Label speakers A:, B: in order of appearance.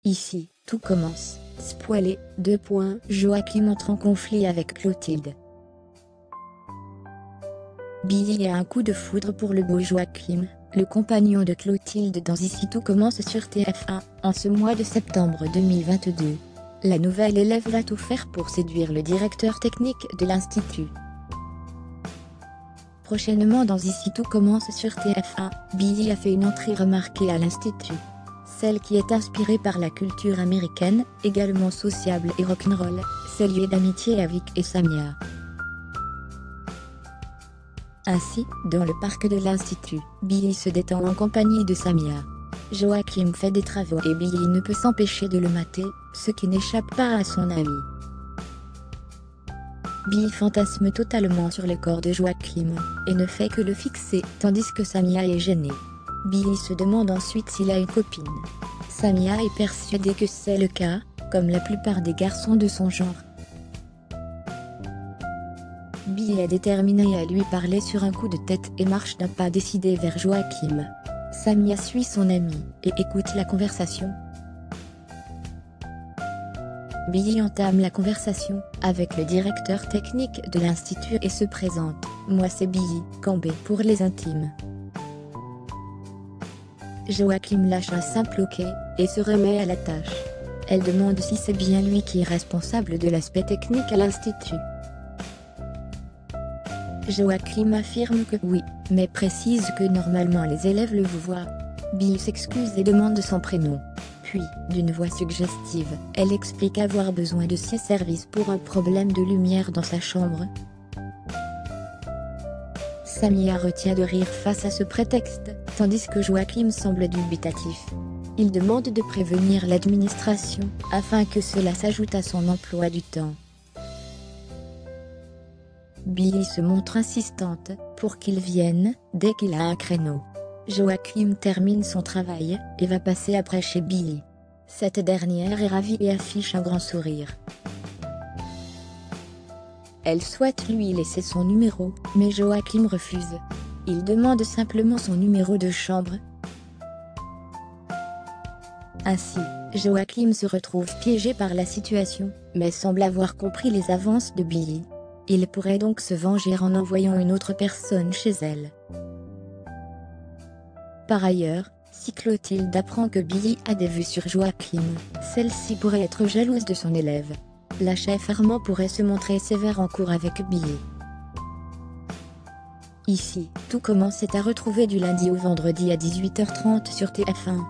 A: Ici, tout commence. Spoilé, Joachim entre en conflit avec Clotilde. Billy a un coup de foudre pour le beau Joachim, le compagnon de Clotilde dans Ici tout commence sur TF1, en ce mois de septembre 2022. La nouvelle élève va tout faire pour séduire le directeur technique de l'Institut. Prochainement dans Ici tout commence sur TF1, Billy a fait une entrée remarquée à l'Institut. Celle qui est inspirée par la culture américaine, également sociable et rock'n'roll, c'est liée d'amitié avec et Samia. Ainsi, dans le parc de l'Institut, Billy se détend en compagnie de Samia. Joachim fait des travaux et Billy ne peut s'empêcher de le mater, ce qui n'échappe pas à son ami. Billy fantasme totalement sur le corps de Joachim, et ne fait que le fixer, tandis que Samia est gênée. Billy se demande ensuite s'il a une copine. Samia est persuadée que c'est le cas, comme la plupart des garçons de son genre. Billy est déterminée à lui parler sur un coup de tête et marche d'un pas décidé vers Joachim. Samia suit son ami, et écoute la conversation. Billy entame la conversation, avec le directeur technique de l'Institut et se présente. « Moi c'est Billy, Cambé pour les intimes. » Joachim lâche un simple ok, et se remet à la tâche. Elle demande si c'est bien lui qui est responsable de l'aspect technique à l'Institut. Joachim affirme que oui, mais précise que normalement les élèves le voient. Billy s'excuse et demande son prénom. Puis, d'une voix suggestive, elle explique avoir besoin de ses services pour un problème de lumière dans sa chambre. Samia retient de rire face à ce prétexte, tandis que Joachim semble dubitatif. Il demande de prévenir l'administration, afin que cela s'ajoute à son emploi du temps. Billy se montre insistante, pour qu'il vienne, dès qu'il a un créneau. Joachim termine son travail, et va passer après chez Billy. Cette dernière est ravie et affiche un grand sourire. Elle souhaite lui laisser son numéro, mais Joachim refuse. Il demande simplement son numéro de chambre. Ainsi, Joachim se retrouve piégé par la situation, mais semble avoir compris les avances de Billy. Il pourrait donc se venger en envoyant une autre personne chez elle. Par ailleurs, si Clotilde apprend que Billy a des vues sur Joachim, celle-ci pourrait être jalouse de son élève. La chef Armand pourrait se montrer sévère en cours avec Billy. Ici, tout commence est à retrouver du lundi au vendredi à 18h30 sur TF1.